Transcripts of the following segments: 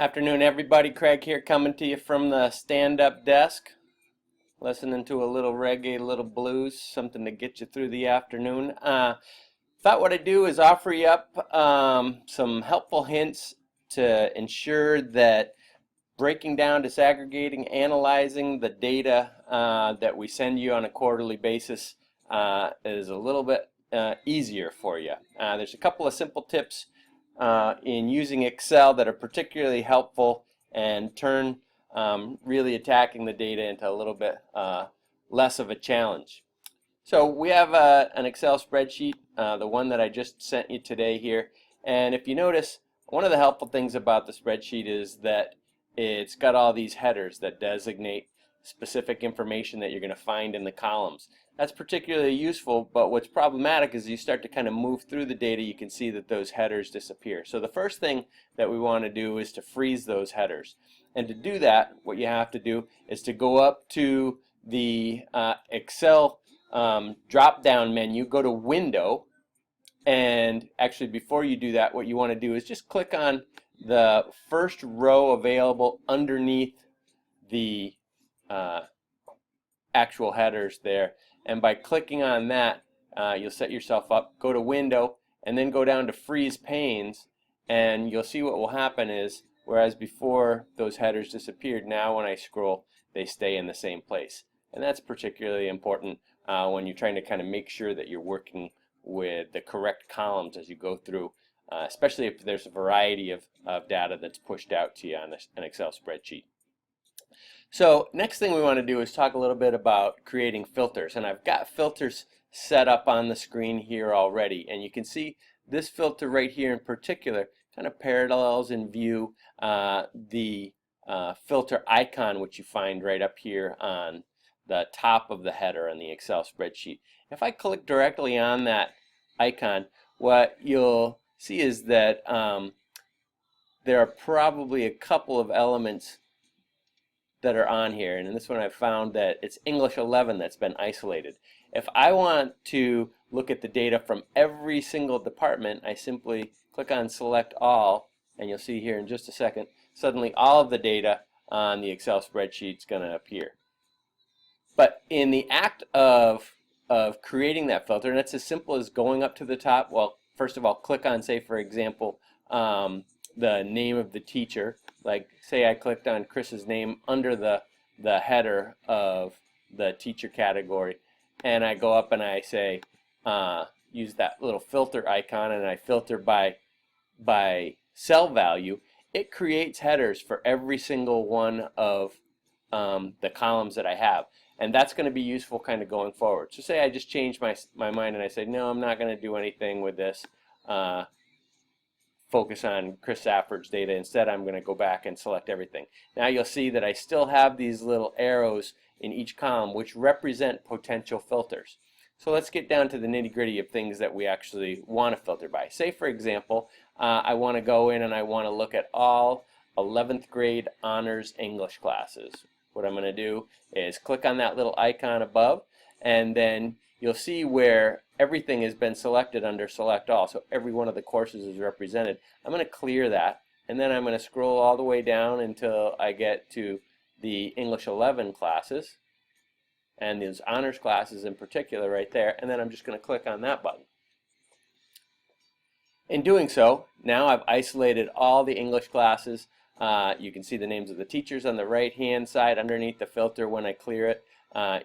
Afternoon, everybody. Craig here, coming to you from the stand-up desk, listening to a little reggae, a little blues, something to get you through the afternoon. Thought what I'd do is offer you up some helpful hints to ensure that breaking down, disaggregating, analyzing the data that we send you on a quarterly basis is a little bit easier for you. There's a couple of simple tips in using Excel that are particularly helpful and turn really attacking the data into a little bit less of a challenge. So we have an Excel spreadsheet, the one that I just sent you today here, and if you notice, one of the helpful things about the spreadsheet is that it's got all these headers that designate specific information that you're going to find in the columns. That's particularly useful, but what's problematic is you start to kind of move through the data, you can see that those headers disappear. So the first thing that we want to do is to freeze those headers. And to do that, what you have to do is to go up to the Excel drop-down menu, go to Window, and actually before you do that, what you want to do is just click on the first row available underneath the actual headers there, and by clicking on that you'll set yourself up. Go to Window and then go down to Freeze Panes, and you'll see what will happen is, whereas before those headers disappeared, now when I scroll they stay in the same place. And that's particularly important when you're trying to kind of make sure that you're working with the correct columns as you go through, especially if there's a variety of data that's pushed out to you on an Excel spreadsheet. So next thing we want to do is talk a little bit about creating filters, and I've got filters set up on the screen here already, and you can see this filter right here in particular kind of parallels in view the filter icon, which you find right up here on the top of the header on the Excel spreadsheet. If I click directly on that icon, what you'll see is that there are probably a couple of elements that are on here, and in this one I've found that it's English 11 that's been isolated. If I want to look at the data from every single department, I simply click on Select All, and you'll see here in just a second, suddenly all of the data on the Excel spreadsheet is going to appear. But in the act of creating that filter, and it's as simple as going up to the top, well, first of all, click on, say for example, the name of the teacher. Like say I clicked on Chris's name under the header of the teacher category, and I go up and I say use that little filter icon, and I filter by cell value. It creates headers for every single one of the columns that I have, and that's going to be useful kind of going forward. So say I just changed my mind and I said, no, I'm not going to do anything with this, focus on Chris Safford's data. Instead, I'm going to go back and select everything. Now you'll see that I still have these little arrows in each column which represent potential filters. So let's get down to the nitty-gritty of things that we actually want to filter by. Say for example, I want to go in and I want to look at all 11th grade honors English classes. What I'm going to do is click on that little icon above, and then you'll see where everything has been selected under Select All, so every one of the courses is represented. I'm going to clear that, and then I'm going to scroll all the way down until I get to the English 11 classes, and those honors classes in particular right there, and then I'm just going to click on that button. In doing so, now I've isolated all the English classes. You can see the names of the teachers on the right hand side underneath the filter when I clear it.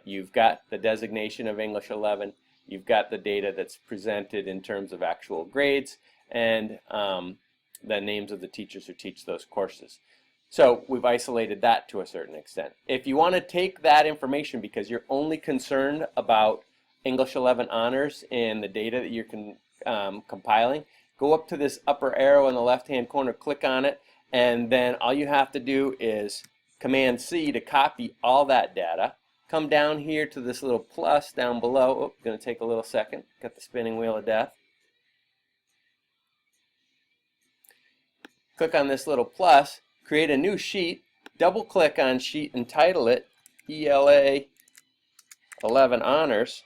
You've got the designation of English 11. You've got the data that's presented in terms of actual grades, and the names of the teachers who teach those courses. So we've isolated that to a certain extent. If you want to take that information because you're only concerned about English 11 honors and the data that you're compiling, go up to this upper arrow in the left hand corner, click on it, and then all you have to do is Command C to copy all that data. Come down here to this little plus down below. Oh, going to take a little second. Got the spinning wheel of death. Click on this little plus, create a new sheet, double click on sheet and title it ELA 11 Honors,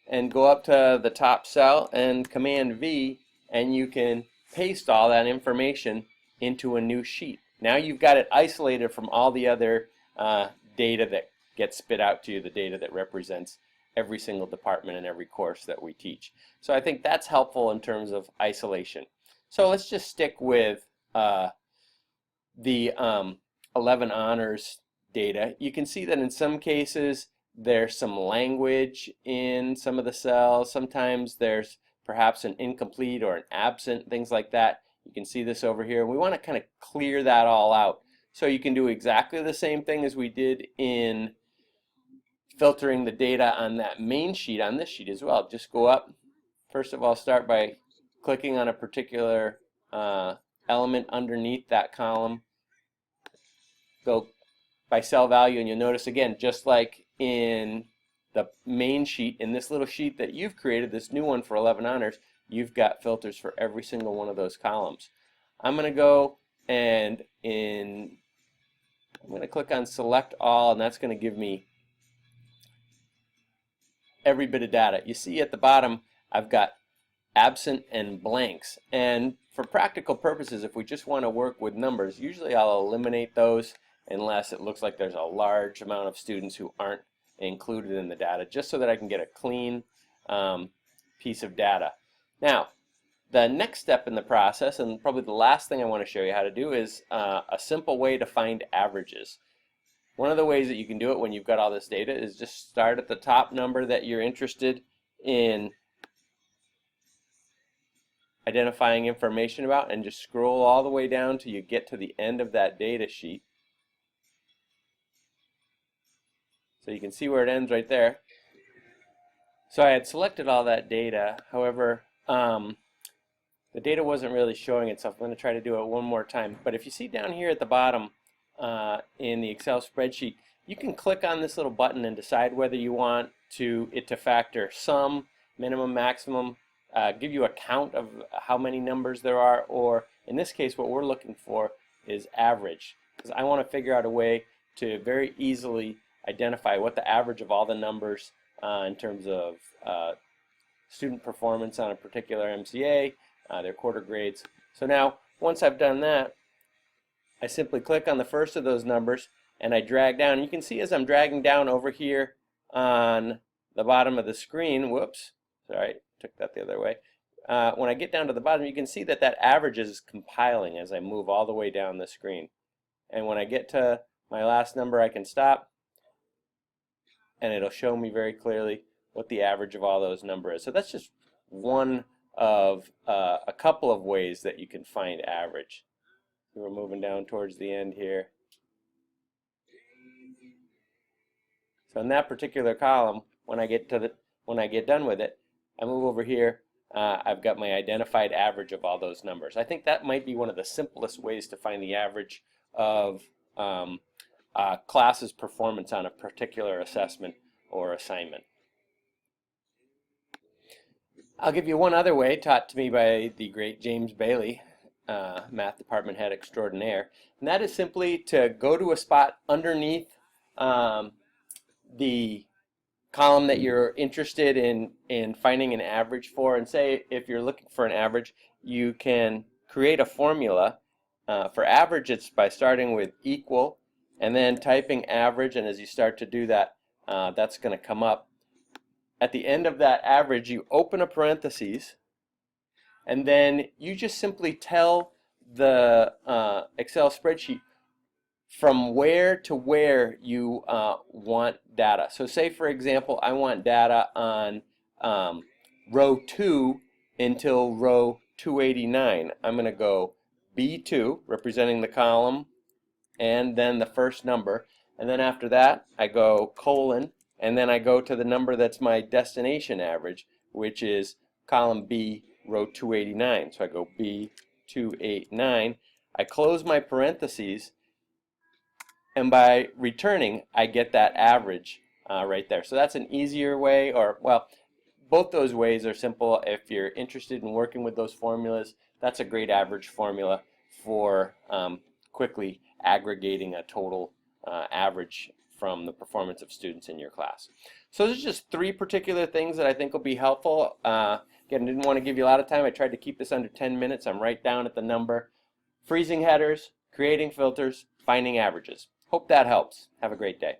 and go up to the top cell and Command V, and you can paste all that information into a new sheet. Now you've got it isolated from all the other data that gets spit out to you, the data that represents every single department and every course that we teach. So I think that's helpful in terms of isolation. So let's just stick with the 11 honors data. You can see that in some cases there's some language in some of the cells. Sometimes there's perhaps an incomplete or an absent, things like that. You can see this over here. We want to kind of clear that all out. So you can do exactly the same thing as we did in filtering the data on that main sheet, on this sheet as well. Just go up. First of all, start by clicking on a particular element underneath that column. Go by cell value, and you'll notice again, just like in the main sheet, in this little sheet that you've created, this new one for 11 honors, you've got filters for every single one of those columns. I'm going to go and I'm going to click on select all, and that's going to give me every bit of data. You see at the bottom I've got absent and blanks, and for practical purposes, if we just want to work with numbers, usually I'll eliminate those unless it looks like there's a large amount of students who aren't included in the data, just so that I can get a clean piece of data. Now, the next step in the process, and probably the last thing I want to show you how to do, is a simple way to find averages. One of the ways that you can do it when you've got all this data is just start at the top number that you're interested in identifying information about, and just scroll all the way down till you get to the end of that data sheet. So you can see where it ends right there. So I had selected all that data, however, the data wasn't really showing itself. I'm going to try to do it one more time. But if you see down here at the bottom in the Excel spreadsheet, you can click on this little button and decide whether you want it to factor sum, minimum, maximum, give you a count of how many numbers there are, or in this case what we're looking for is average, because I want to figure out a way to very easily identify what the average of all the numbers in terms of student performance on a particular MCA, their quarter grades. So now, once I've done that, I simply click on the first of those numbers and I drag down. You can see as I'm dragging down over here on the bottom of the screen, whoops, sorry, took that the other way. When I get down to the bottom, you can see that that average is compiling as I move all the way down the screen. And when I get to my last number, I can stop, and it'll show me very clearly what the average of all those numbers is. So that's just one of a couple of ways that you can find average. So we're moving down towards the end here. So in that particular column, when I get done with it, I move over here. I've got my identified average of all those numbers. I think that might be one of the simplest ways to find the average of class's performance on a particular assessment or assignment. I'll give you one other way taught to me by the great James Bailey, math department head extraordinaire, and that is simply to go to a spot underneath the column that you're interested in finding an average for, and say if you're looking for an average, you can create a formula. For average, it's by starting with equal and then typing average, and as you start to do that, that's going to come up. At the end of that average, you open a parentheses, and then you just simply tell the Excel spreadsheet from where to where you want data. So say, for example, I want data on row 2 until row 289. I'm going to go B2, representing the column, and then the first number. And then after that, I go colon, and then I go to the number that's my destination average, which is column B, row 289. So I go B289. I close my parentheses, and by returning, I get that average right there. So that's an easier way, or, well, both those ways are simple. If you're interested in working with those formulas, that's a great average formula for quickly aggregating a total average from the performance of students in your class. So there's just 3 particular things that I think will be helpful. Again, I didn't want to give you a lot of time. I tried to keep this under 10 minutes. I'm right down at the number. freezing headers, creating filters, finding averages. Hope that helps. Have a great day.